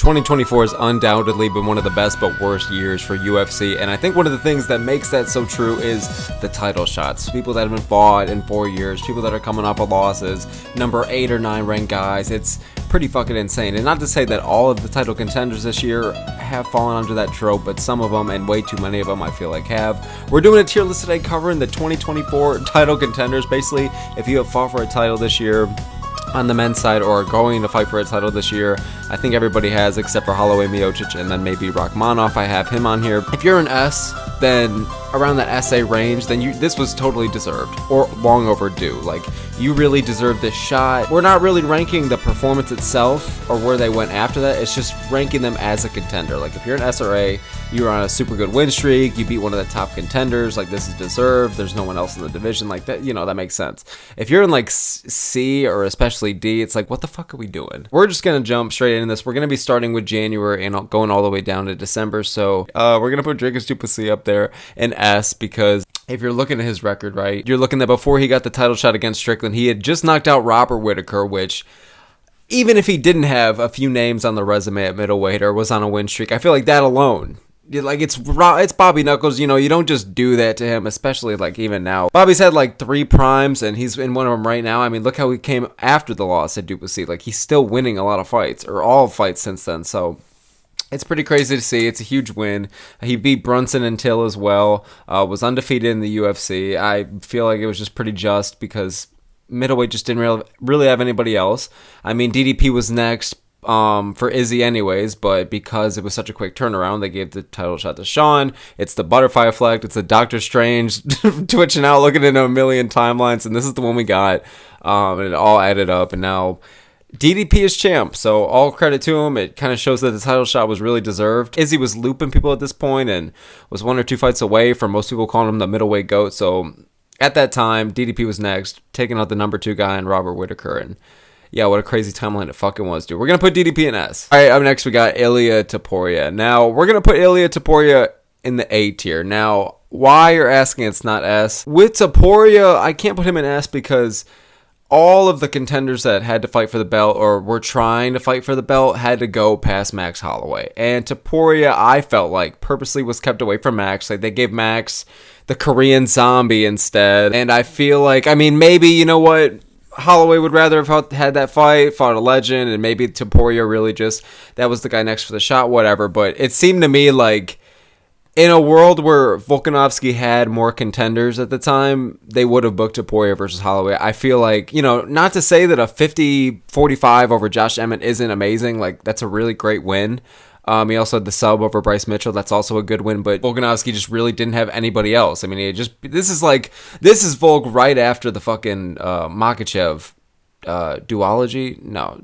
2024 has undoubtedly been one of the best but worst years for UFC, and I think one of the things that makes that so true is the title shots. People that have been fought in 4 years, people that are coming off of losses, number 8 or 9 ranked guys. It's pretty fucking insane. And not to say that all of the title contenders this year have fallen under that trope, but some of them, and way too many of them, I feel like have. We're doing a tier list today covering the 2024 title contenders. Basically, if you have fought for a title this year on the men's side or going to fight for a title this year, I think everybody has except for Holloway, Miocic, and then maybe Rakhmonov. I have him on here. If you're an S, then around that SA range, then this was totally deserved or long overdue. Like, you really deserve this shot. We're not really ranking the performance itself or where they went after that. It's just ranking them as a contender. Like, if you're an SRA, you were on a super good win streak, you beat one of the top contenders, like, this is deserved, there's no one else in the division, like, that, you know, that makes sense. If you're in, like, C or especially D, it's like, what the fuck are we doing? We're just gonna jump straight into this. We're gonna be starting with January and going all the way down to December, so we're gonna put Dricus Du Plessis up there in S, because if you're looking at his record, right, you're looking at before he got the title shot against Strickland, he had just knocked out Robert Whittaker, which, even if he didn't have a few names on the resume at middleweight or was on a win streak, I feel like that alone, like, it's Bobby Knuckles, you know, you don't just do that to him, especially, like, even now. Bobby's had, like, 3 primes, and he's in one of them right now. I mean, look how he came after the loss at Du Plessis. Like, he's still winning a lot of fights, or all fights since then, so it's pretty crazy to see. It's a huge win. He beat Brunson and Till as well, was undefeated in the UFC. I feel like it was just pretty just, because middleweight just didn't really have anybody else. I mean, DDP was next for Izzy anyways, but because it was such a quick turnaround, they gave the title shot to Sean. It's the butterfly effect. It's the Doctor Strange twitching out, looking into a million timelines, and this is the one we got. And it all added up, and now DDP is champ, so all credit to him. It kind of shows that the title shot was really deserved. Izzy was looping people at this point and was 1 or 2 fights away from most people calling him the middleweight GOAT, so at that time, DDP was next, taking out the number 2 guy in Robert Whittaker, and yeah, what a crazy timeline it fucking was, dude. We're going to put DDP in S. All right, up next we got Ilia Topuria. Now, we're going to put Ilia Topuria in the A tier. Now, why you're asking it's not S? With Topuria, I can't put him in S because all of the contenders that had to fight for the belt or were trying to fight for the belt had to go past Max Holloway. And Topuria, I felt like, purposely was kept away from Max. Like, they gave Max the Korean Zombie instead. And I feel like, I mean, maybe, you know what? Holloway would rather have had that fight, fought a legend, and maybe Topuria really just, that was the guy next for the shot, whatever. But it seemed to me like, in a world where Volkanovski had more contenders at the time, they would have booked Topuria versus Holloway. I feel like, you know, not to say that a 50-45 over Josh Emmett isn't amazing. Like, that's a really great win. He also had the sub over Bryce Mitchell. That's also a good win, but Volkanovski just really didn't have anybody else. I mean, this is Volk right after the fucking Makhachev duology. No,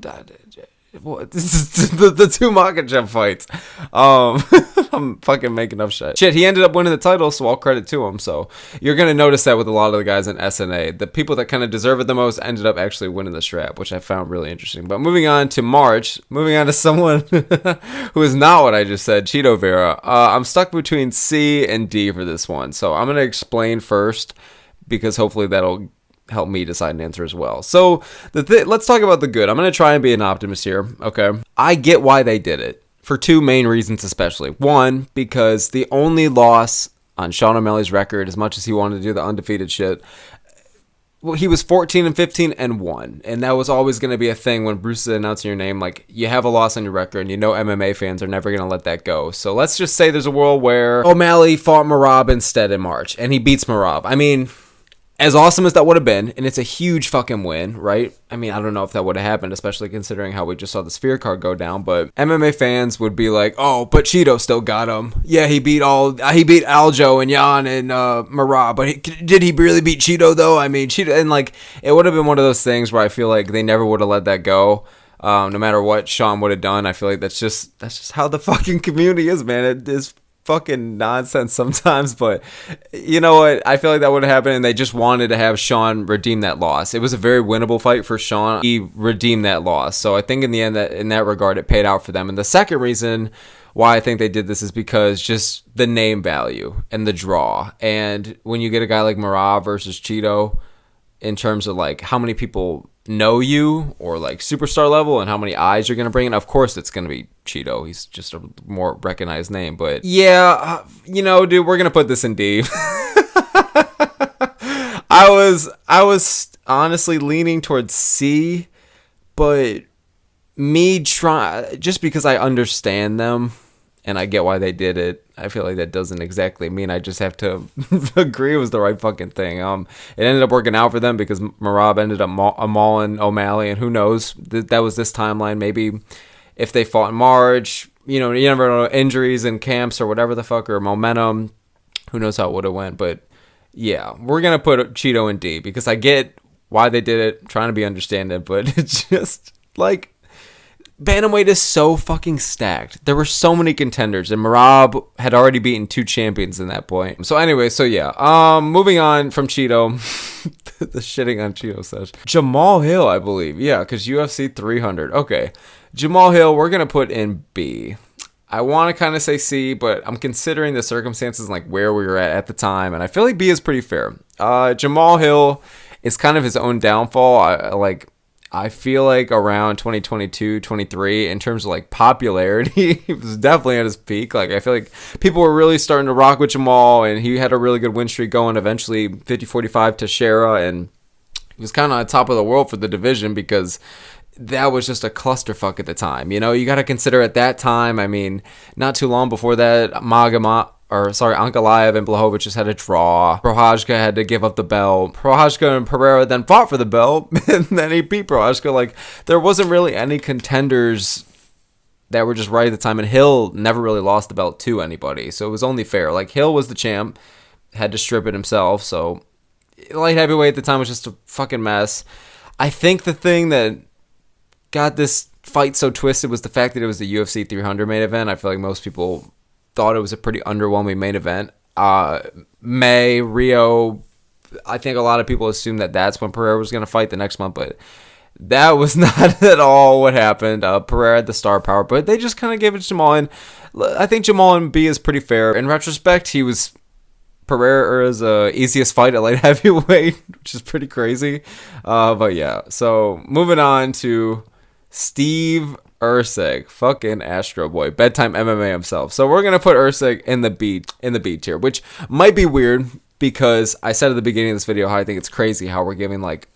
this is the 2 Makhachev fights. I'm fucking making up shit. He ended up winning the title, so all credit to him. So you're going to notice that with a lot of the guys in SNA. The people that kind of deserve it the most ended up actually winning the strap, which I found really interesting. But moving on to March, moving on to someone who is not what I just said, Chito Vera. I'm stuck between C and D for this one. So I'm going to explain first, because hopefully that'll help me decide an answer as well. So let's talk about the good. I'm going to try and be an optimist here, okay? I get why they did it, for 2 main reasons especially. One, because the only loss on Sean O'Malley's record, as much as he wanted to do the undefeated shit, well, he was 14-15-1, and that was always going to be a thing when Bruce is announcing your name. Like, you have a loss on your record, and you know MMA fans are never going to let that go. So let's just say there's a world where O'Malley fought Merab instead in March, and he beats Merab. I mean, as awesome as that would have been, and it's a huge fucking win, right? I mean, I don't know if that would have happened, especially considering how we just saw the Sphere card go down, but MMA fans would be like, oh, but Chito still got him. Yeah, he beat Aljo and Jan and Merab, but did he really beat Chito, though? I mean, Chito, and like, it would have been one of those things where I feel like they never would have let that go. No matter what Sean would have done, I feel like that's just how the fucking community is, man. It is fucking nonsense sometimes, but you know what? I feel like that would have happened, and they just wanted to have Sean redeem that loss. It was a very winnable fight for Sean. He redeemed that loss, so I think in the end, that in that regard, it paid out for them. And the second reason why I think they did this is because just the name value and the draw. And when you get a guy like Merab versus Chito, in terms of like how many people know you or like superstar level and how many eyes you're going to bring in, of course it's going to be Cheeto. He's just a more recognized name. But yeah, dude, we're going to put this in D. I was honestly leaning towards C, but just because I understand them and I get why they did it, I feel like that doesn't exactly mean I just have to agree it was the right fucking thing. It ended up working out for them because Merab ended up mauling O'Malley, and who knows, that was this timeline. Maybe if they fought in March, you never know, injuries and camps or whatever the fuck, or momentum, who knows how it would have went. But yeah, we're going to put Cheeto in D because I get why they did it, trying to be understanding, but it's just like, bantamweight is so fucking stacked. There were so many contenders, and Merab had already beaten 2 champions in that point. So anyway, moving on from Cheeto, the shitting on Cheeto says Jamahal Hill, I believe. Yeah, because UFC 300. Okay, Jamahal Hill, we're gonna put in B. I want to kind of say C, but I'm considering the circumstances and like where we were at the time, and I feel like B is pretty fair. Jamahal Hill is kind of his own downfall. I feel like around 2022, 23, in terms of like popularity, he was definitely at his peak. Like, I feel like people were really starting to rock with Jamal, and he had a really good win streak going. Eventually 50-45 to Shera, and he was kind of on top of the world for the division because that was just a clusterfuck at the time. You got to consider at that time, I mean, not too long before that, Ankalaev and Blachowicz just had a draw. Prochazka had to give up the belt. Prochazka and Pereira then fought for the belt, and then he beat Prochazka. Like, there wasn't really any contenders that were just right at the time, and Hill never really lost the belt to anybody, so it was only fair. Like, Hill was the champ, had to strip it himself, so light heavyweight at the time was just a fucking mess. I think the thing that got this fight so twisted was the fact that it was the UFC 300 main event. I feel like most people thought it was a pretty underwhelming main event. Rio, I think a lot of people assumed that that's when Pereira was going to fight the next month, but that was not at all what happened. Pereira had the star power, but they just kind of gave it to Jamal, and I think Jamal in B is pretty fair. In retrospect, he was Pereira's easiest fight at light heavyweight, which is pretty crazy. But yeah, so moving on to Steve Erceg, fucking Astro Boy, bedtime MMA himself. So we're gonna put Erceg in the B tier, which might be weird because I said at the beginning of this video how I think it's crazy how we're giving like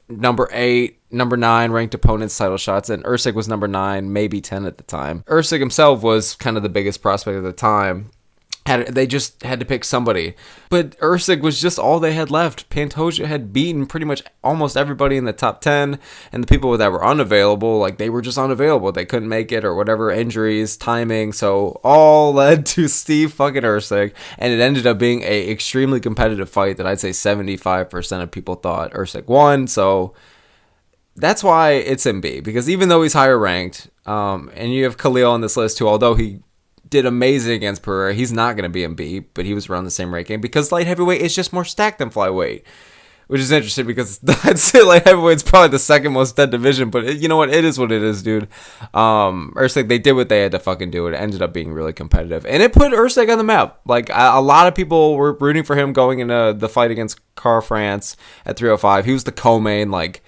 number 8, number 9 ranked opponents title shots, and Erceg was number 9, maybe 10 at the time. Erceg himself was kind of the biggest prospect at the time. They just had to pick somebody. But Erceg was just all they had left. Pantoja had beaten pretty much almost everybody in the top 10, and the people that were unavailable, like, they were just unavailable. They couldn't make it or whatever, injuries, timing. So all led to Steve fucking Erceg, and it ended up being a extremely competitive fight that I'd say 75% of people thought Erceg won. So that's why it's in B, because even though he's higher ranked, and you have Khalil on this list too, although he did amazing against Pereira, he's not going to be in B, but he was around the same ranking because light heavyweight is just more stacked than flyweight, which is interesting because I'd say light heavyweight's probably the second most dead division, but you know what? It is what it is, dude. Erceg, they did what they had to fucking do. It ended up being really competitive, and it put Erceg on the map. Like, a lot of people were rooting for him going into the fight against Carl France at 305. He was the co-main, like,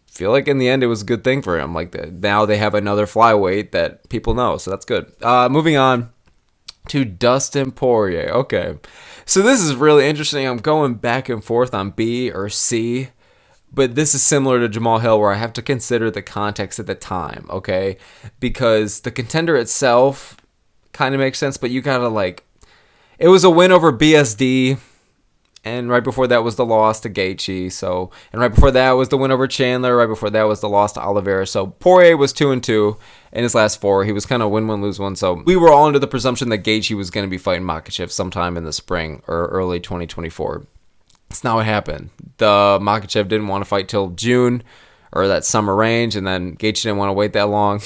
feel like in the end it was a good thing for him. Like, now they have another flyweight that people know, so that's good. Moving on to Dustin Poirier. Okay, so this is really interesting. I'm going back and forth on B or C, but this is similar to Jamahal Hill where I have to consider the context at the time, okay? Because the contender itself kind of makes sense, but you gotta, like, it was a win over BSD, and right before that was the loss to Gaethje. So, and right before that was the win over Chandler. Right before that was the loss to Oliveira. So Poirier was 2-2 in his last 4. He was kind of win-win, lose-one. So we were all under the presumption that Gaethje was going to be fighting Makhachev sometime in the spring or early 2024. It's not what happened. The Makhachev didn't want to fight till June or that summer range, and then Gaethje didn't want to wait that long.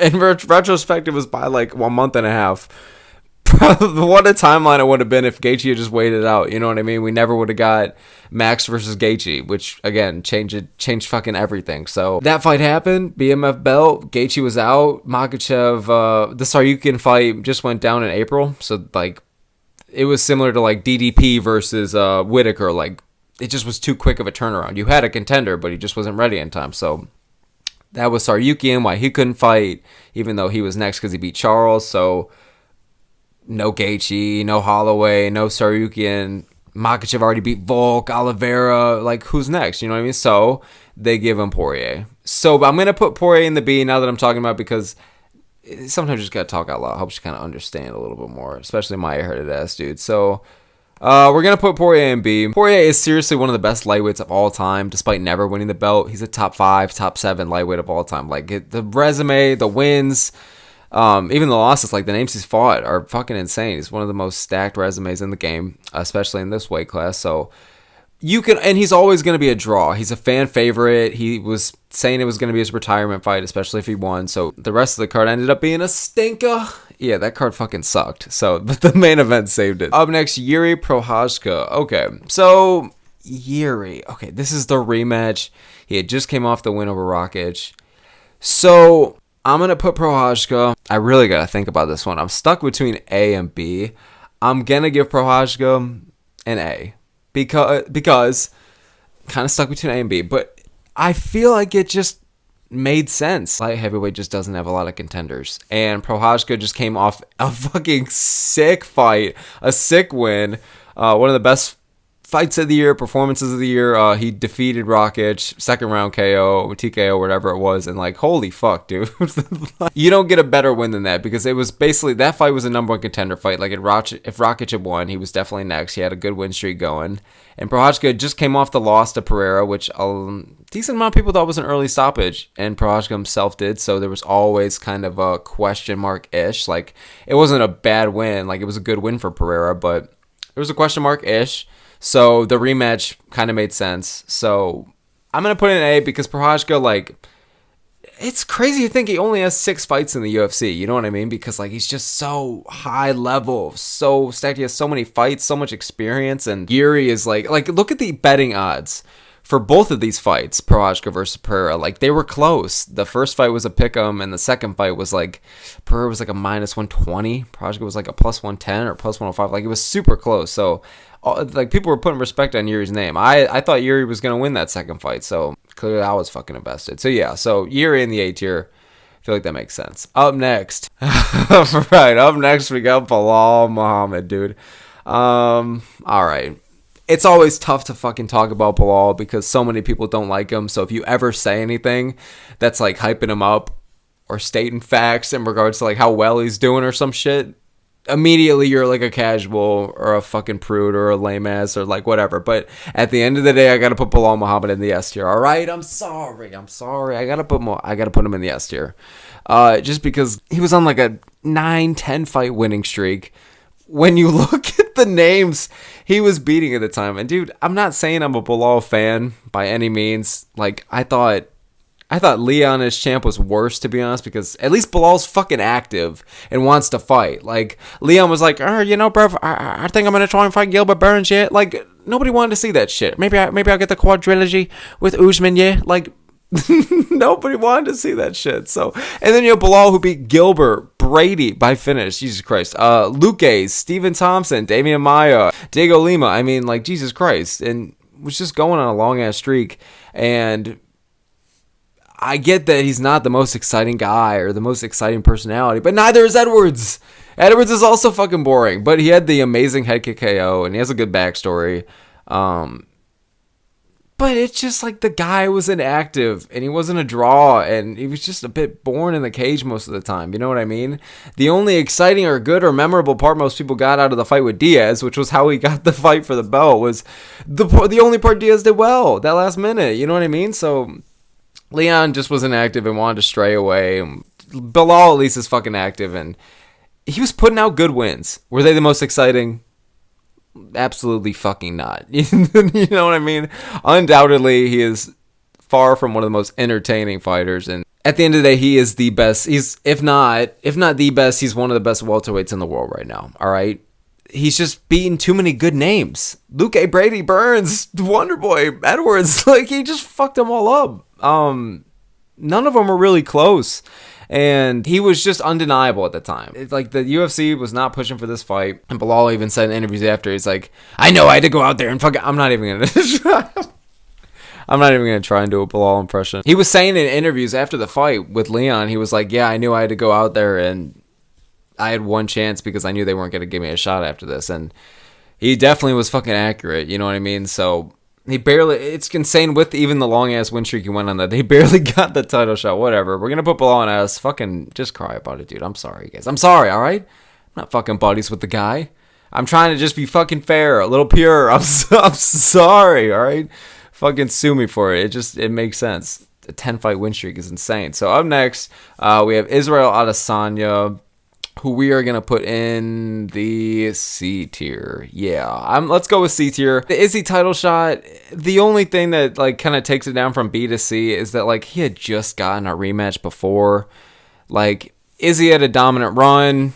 In retrospect, it was by like 1 month and a half. What a timeline it would have been if Gaethje had just waited out. You know what I mean? We never would have got Max versus Gaethje, which again changed fucking everything. So that fight happened. BMF belt. Gaethje was out. Makhachev, the Saryukin fight just went down in April. So like, it was similar to like DDP versus Whitaker. Like, it just was too quick of a turnaround. You had a contender, but he just wasn't ready in time. So that was Saryukian, why he couldn't fight, even though he was next because he beat Charles. So no Gaethje, no Holloway, no Saryukian. Makhachev already beat Volk, Oliveira. Like, who's next? You know what I mean? So they give him Poirier. So I'm going to put Poirier in the B now that I'm talking about, because sometimes you just got to talk out loud. Helps you kind of understand a little bit more, especially my airheaded ass dude. So we're going to put Poirier in B. Poirier is seriously one of the best lightweights of all time, despite never winning the belt. He's a top 5, top 7 lightweight of all time. Like, the resume, the wins, even the losses, like the names he's fought are fucking insane. He's one of the most stacked resumes in the game, especially in this weight class. So you can, and he's always going to be a draw. He's a fan favorite. He was saying it was going to be his retirement fight, especially if he won. So the rest of the card ended up being a stinker. Yeah, that card fucking sucked. So but the main event saved it. Up next, Jiri Prochazka. Okay, so Jiri. Okay, this is the rematch. He had just came off the win over Rakic. So I'm going to put Prochazka. I really got to think about this one. I'm stuck between A and B. I'm going to give Prochazka an A. Because kind of stuck between A and B. But I feel like it just made sense. Light heavyweight just doesn't have a lot of contenders. And Prochazka just came off a fucking sick fight. A sick win. One of the best fights of the year, performances of the year. He defeated Rakic, second round KO, TKO, whatever it was, and like, holy fuck, dude. You don't get a better win than that, because it was basically, that fight was a number 1 contender fight. Like, if Rakic had won, he was definitely next. He had a good win streak going. And Prochazka just came off the loss to Pereira, which a decent amount of people thought was an early stoppage, and Prochazka himself did, so there was always kind of a question mark-ish. Like, it wasn't a bad win. Like, it was a good win for Pereira, but there was a question mark-ish. So the rematch kind of made sense. So I'm going to put in an A, because Prochazka, like, it's crazy to think he only has 6 fights in the UFC. You know what I mean? Because, like, he's just so high level, so stacked. He has so many fights, so much experience. And Jiri is like, look at the betting odds for both of these fights, Prochazka versus Pereira. Like, they were close. The first fight was a pick'em, and the second fight was like, Pereira was like a -120. Prochazka was like a +110 or +105. Like, it was super close. So, like, people were putting respect on Yuri's name. I thought Jiri was going to win that second fight, so clearly I was fucking invested. So yeah, so Jiri in the A tier. I feel like that makes sense. Up next. Right, up next we got Belal Muhammad, dude. Alright. It's always tough to fucking talk about Belal because so many people don't like him. So if you ever say anything that's like hyping him up or stating facts in regards to like how well he's doing or some shit, immediately you're like a casual or a fucking prude or a lame ass or like whatever. But at the end of the day, I gotta put Belal Muhammad in the S tier. All right, I'm sorry. I gotta put him in the S tier, just because he was on like a 9-10 fight winning streak. When you look at the names he was beating at the time, and dude, I'm not saying I'm a Belal fan by any means. Like, I thought Leon as champ was worse, to be honest, because at least Bilal's fucking active and wants to fight. Like, Leon was like, you know, bro, I think I'm going to try and fight Gilbert Burns, yeah? Like, nobody wanted to see that shit. Maybe I'll get the quadrilogy with Usman, yeah? Like, nobody wanted to see that shit. So, and then you have Belal, who beat Gilbert, Brady by finish. Jesus Christ. Luque, Stephen Thompson, Damian Maia, Diego Lima. I mean, like, Jesus Christ. And was just going on a long-ass streak. And I get that he's not the most exciting guy or the most exciting personality, but neither is Edwards. Edwards is also fucking boring, but he had the amazing head kick KO, and he has a good backstory. But it's just like the guy was inactive, and he wasn't a draw, and he was just a bit boring in the cage most of the time. You know what I mean? The only exciting or good or memorable part most people got out of the fight with Diaz, which was how he got the fight for the belt, was the only part Diaz did well, that last minute. You know what I mean? So Leon just wasn't active and wanted to stray away. Belal at least is fucking active, and he was putting out good wins. Were they the most exciting? Absolutely fucking not. You know what I mean? Undoubtedly, he is far from one of the most entertaining fighters, and at the end of the day, he is the best. He's, if not the best, he's one of the best welterweights in the world right now. All right? He's just beating too many good names. Luque, Brady, Burns, Wonderboy, Edwards. Like, he just fucked them all up. None of them were really close. And he was just undeniable at the time. It's like the UFC was not pushing for this fight. And Belal even said in interviews after, he's like, I know I had to go out there and fuck it. I'm not even going to try and do a Belal impression. He was saying in interviews after the fight with Leon, he was like, yeah, I knew I had to go out there and I had one chance because I knew they weren't going to give me a shot after this. And he definitely was fucking accurate. You know what I mean? So he barely, it's insane with even the long ass win streak he went on that. He barely got the title shot. Whatever. We're going to put Belal on ass. Fucking just cry about it, dude. I'm sorry, guys. I'm sorry, all right? I'm not fucking buddies with the guy. I'm trying to just be fucking fair, a little pure. I'm sorry, all right? Fucking sue me for it. It makes sense. A 10-fight win streak is insane. So up next, we have Israel Adesanya, who we are going to put in the C tier. Yeah, let's go with C tier. The Izzy title shot, the only thing that like kind of takes it down from B to C is that like he had just gotten a rematch before. Like Izzy had a dominant run,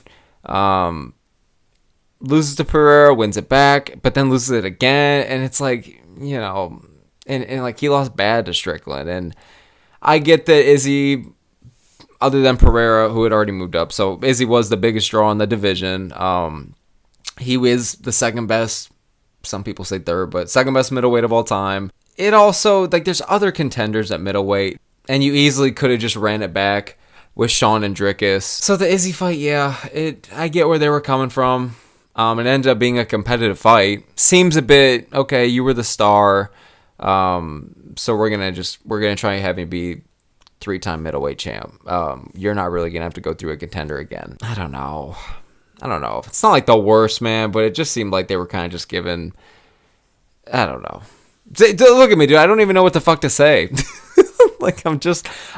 loses to Pereira, wins it back, but then loses it again. And it's like, you know, and like he lost bad to Strickland. And I get that Izzy, other than Pereira, who had already moved up. So Izzy was the biggest draw in the division. He was the second best, some people say third, but second best middleweight of all time. It also, like, there's other contenders at middleweight, and you easily could have just ran it back with Sean and Dricus. So the Izzy fight, yeah, I get where they were coming from. It ended up being a competitive fight. Seems a bit, okay, you were the star, so we're gonna try and have you be 3-time middleweight champ. You're not really gonna have to go through a contender again. I don't know. It's not like the worst, man, but it just seemed like they were kind of just giving. I don't know. Look at me, dude. I don't even know what the fuck to say. Like I'm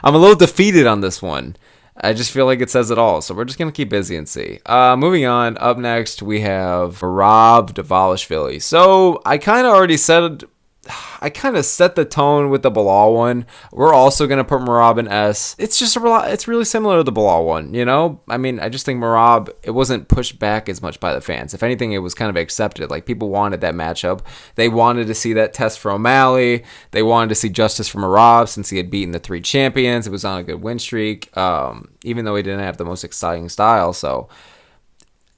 a little defeated on this one. I just feel like it says it all. So we're just gonna keep busy and see. Moving on. Up next, we have Merab Dvalishvili. So I kind of set the tone with the Belal one. We're also going to put Merab in S. It's really similar to the Belal one, you know? I mean, I just think Merab, it wasn't pushed back as much by the fans. If anything, it was kind of accepted. Like, people wanted that matchup. They wanted to see that test for O'Malley. They wanted to see justice for Merab since he had beaten the 3 champions. It was on a good win streak, even though he didn't have the most exciting style, so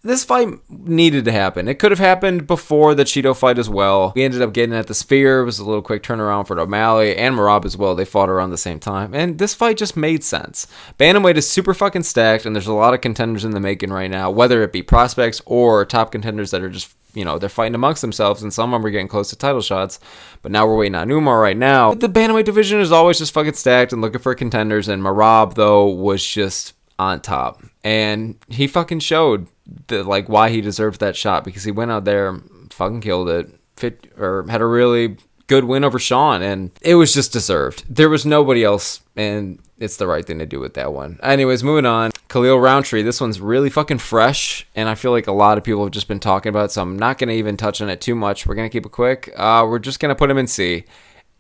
this fight needed to happen. It could have happened before the Cheeto fight as well. We ended up getting at the Sphere. It was a little quick turnaround for O'Malley and Merab as well. They fought around the same time. And this fight just made sense. Bantamweight is super fucking stacked, and there's a lot of contenders in the making right now, whether it be prospects or top contenders that are just, you know, they're fighting amongst themselves, and some of them are getting close to title shots. But now we're waiting on Umar right now. The bantamweight division is always just fucking stacked and looking for contenders, and Merab, though, was just on top. And he fucking showed why he deserved that shot, because he went out there, fucking killed it, had a really good win over Sean, and it was just deserved. There was nobody else, and it's the right thing to do with that one. Anyways, moving on. Khalil Rountree. This one's really fucking fresh, and I feel like a lot of people have just been talking about it, so I'm not going to even touch on it too much. We're going to keep it quick. We're just going to put him in C.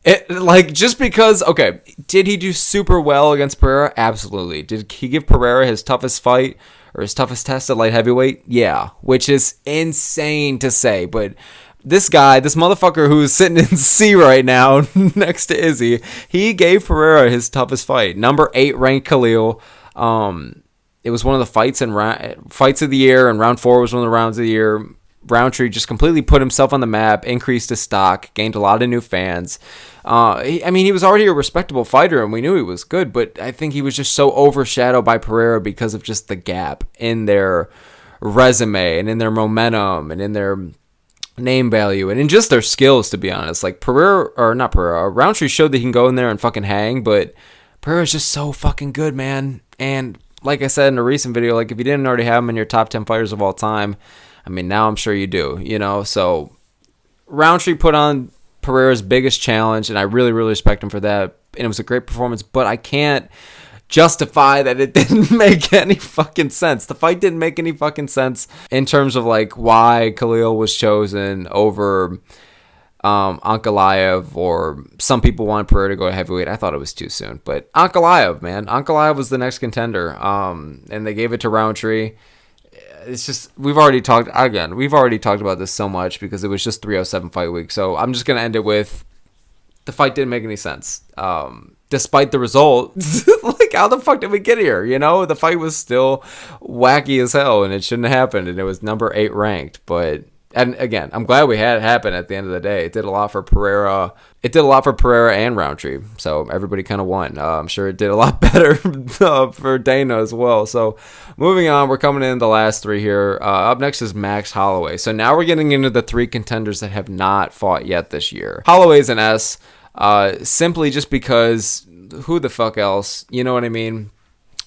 Just because, okay, did he do super well against Pereira? Absolutely. Did he give Pereira his toughest fight or his toughest test at light heavyweight? Yeah, which is insane to say, but this motherfucker who's sitting in C right now next to Izzy, he gave Pereira his toughest fight. Number 8 ranked Khalil. It was one of the fights of the year, and round 4 was one of the rounds of the year. Rountree just completely put himself on the map, increased his stock, gained a lot of new fans. He was already a respectable fighter, and we knew he was good, but I think he was just so overshadowed by Pereira because of just the gap in their resume and in their momentum and in their name value and in just their skills, to be honest. Like Rountree showed that he can go in there and fucking hang, but Pereira's just so fucking good, man. And like I said in a recent video, like if you didn't already have him in your top 10 fighters of all time, I mean, now I'm sure you do, you know. So Rountree put on Pereira's biggest challenge, and I really, really respect him for that. And it was a great performance, but I can't justify that it didn't make any fucking sense. The fight didn't make any fucking sense in terms of like why Khalil was chosen over Ankalaev, or some people wanted Pereira to go to heavyweight. I thought it was too soon, but Ankalaev, man, Ankalaev was the next contender, and they gave it to Rountree. It's just, we've already talked about this so much because it was just 307 fight week. So I'm just going to end it with the fight didn't make any sense. despite the result. Like, how the fuck did we get here? You know, the fight was still wacky as hell, and it shouldn't have happened, and it was number 8 ranked. But, and again, I'm glad we had it happen at the end of the day. It did a lot for Pereira. It did a lot for Pereira and Rountree, so everybody kind of won. I'm sure it did a lot better for Dana as well. So moving on, we're coming in the last 3 here. Up next is Max Holloway. So now we're getting into the 3 contenders that have not fought yet this year. Holloway's an S, simply just because who the fuck else? You know what I mean?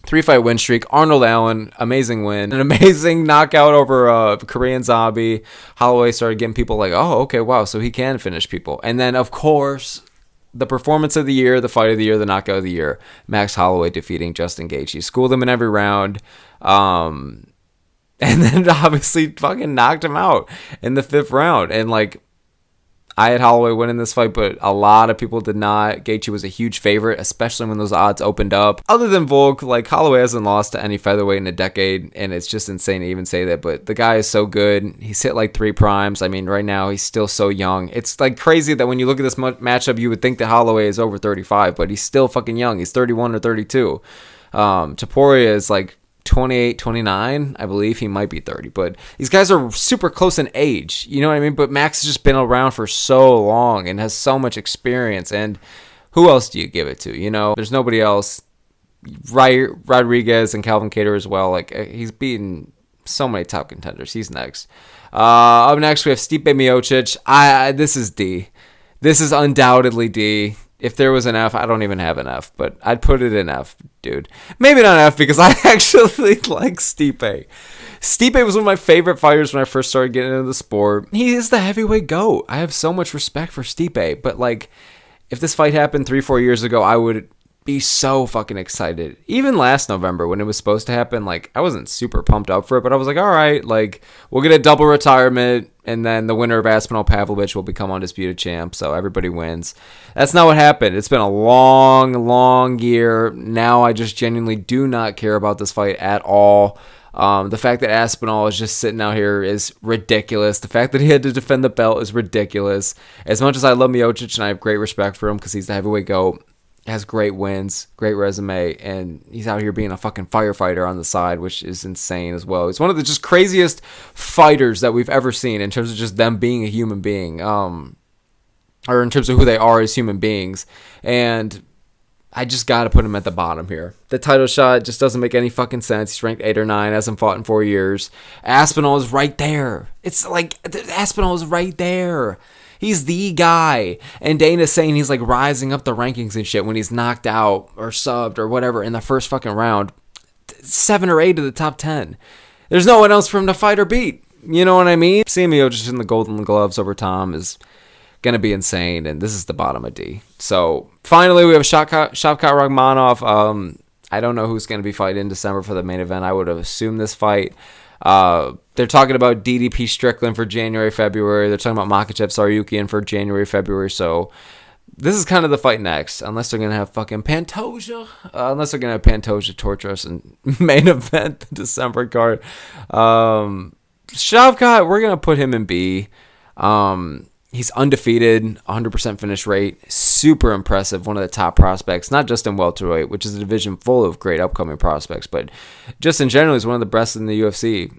3-fight win streak. Arnold Allen, amazing win. An amazing knockout over a Korean Zombie. Holloway started getting people like, oh, okay, wow, so he can finish people. And then, of course, the performance of the year, the fight of the year, the knockout of the year, Max Holloway defeating Justin Gaethje. Schooled him in every round. And then obviously fucking knocked him out in the 5th round. And, like, I had Holloway winning this fight, but a lot of people did not. Gaethje was a huge favorite, especially when those odds opened up. Other than Volk, like, Holloway hasn't lost to any featherweight in a decade, and it's just insane to even say that. But the guy is so good. He's hit like 3 primes. I mean, right now he's still so young. It's like crazy that when you look at this matchup, you would think that Holloway is over 35, but he's still fucking young. He's 31 or 32. Topuria is like 28, 29, I believe. He might be 30, but these guys are super close in age, you know what I mean? But Max has just been around for so long and has so much experience, and who else do you give it to? You know, there's nobody else. Rodriguez and Calvin Kattar as well. Like, he's beaten so many top contenders. He's next. Up next, we have Stipe Miocic. This is D. This is undoubtedly D. If there was an F, I don't even have an F, but I'd put it in F, dude. Maybe not F, because I actually like Stipe. Stipe was one of my favorite fighters when I first started getting into the sport. He is the heavyweight GOAT. I have so much respect for Stipe, but, like, if this fight happened 3-4 years ago, I would be so fucking excited. Even last November when it was supposed to happen, like, I wasn't super pumped up for it, but I was like, all right, like, we'll get a double retirement, and then the winner of Aspinall Pavlovich will become undisputed champ, so everybody wins. That's not what happened. It's been a long year. Now I just genuinely do not care about this fight at all. The fact that Aspinall is just sitting out here is ridiculous. The fact that he had to defend the belt is ridiculous. As much as I love Miocic and I have great respect for him because he's the heavyweight GOAT, has great wins, great resume, and he's out here being a fucking firefighter on the side, which is insane as well. He's one of the just craziest fighters that we've ever seen in terms of just them being a human being, or in terms of who they are as human beings. And I just got to put him at the bottom here. The title shot just doesn't make any fucking sense. He's ranked 8 or 9, hasn't fought in 4 years. Aspinall is right there. It's like, Aspinall is right there. He's the guy. And Dana's saying he's like rising up the rankings and shit when he's knocked out or subbed or whatever in the first fucking round. 7 or 8 of the top 10. There's no one else for him to fight or beat. You know what I mean? Seeing Miocic in the Golden Gloves over Tom is going to be insane. And this is the bottom of D. So finally, we have Shavkat Rakhmonov. I don't know who's going to be fighting in December for the main event. I would have assumed this fight. They're talking about DDP Strickland for January, February. They're talking about Makhachev Saryukian for January, February. So this is kind of the fight next, unless they're going to have fucking Pantoja. Unless they're going to have Pantoja torture us in main event December card. Shavkat, we're going to put him in B. He's undefeated, 100% finish rate, super impressive, one of the top prospects, not just in welterweight, which is a division full of great upcoming prospects, but just in general, he's one of the best in the UFC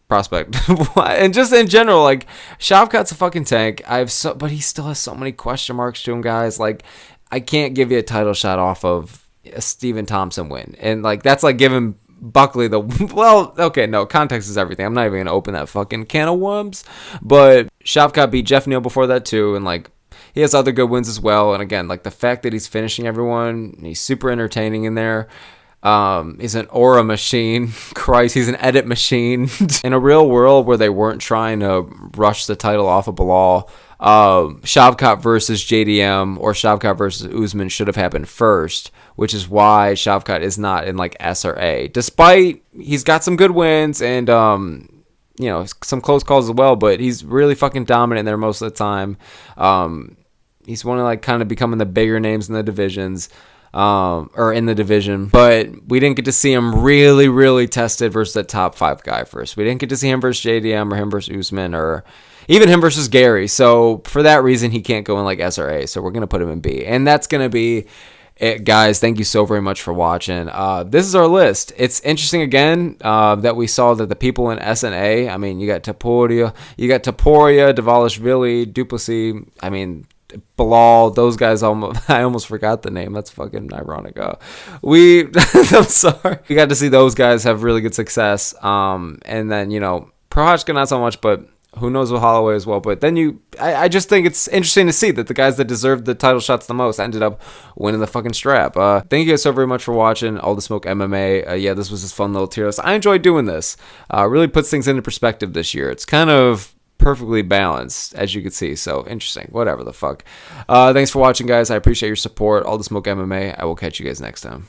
prospect. And just in general, like, Shavkat's a fucking tank. But he still has so many question marks to him, guys. Like, I can't give you a title shot off of a Stephen Thompson win. And, like, that's like giving Buckley well, okay, no, context is everything. I'm not even gonna open that fucking can of worms. But Shavkat beat Jeff Neal before that too, and like he has other good wins as well. And again, like the fact that he's finishing everyone, he's super entertaining in there. He's an aura machine. Christ, he's an edit machine. In a real world where they weren't trying to rush the title off of Belal, Shavkat versus JDM or Shavkat versus Usman should have happened first, which is why Shavkat is not in like S or A. Despite he's got some good wins and some close calls as well, but he's really fucking dominant there most of the time. He's one of like kind of becoming the bigger names in the divisions. Or in the division, but we didn't get to see him really tested versus the top 5 guy first. We didn't get to see him versus JDM or him versus Usman or even him versus Gary. So for that reason, he can't go in like S or A. So we're going to put him in B. And that's going to be Guys, thank you so very much for watching. This is our list. It's interesting again that we saw that the people in SNA, I mean, you got Topuria, Dvalishvili, Du Plessis, I mean, Belal, those guys, I almost forgot the name. That's fucking ironic. I'm sorry. We got to see those guys have really good success. And then, Prochazka not so much, but who knows with Holloway as well. But then I just think it's interesting to see that the guys that deserved the title shots the most ended up winning the fucking strap. Thank you guys so very much for watching All the Smoke MMA. Yeah, this was just fun little tier list. I enjoyed doing this. Really puts things into perspective this year. It's kind of perfectly balanced, as you can see. So interesting. Whatever the fuck. Thanks for watching, guys. I appreciate your support. All the Smoke MMA. I will catch you guys next time.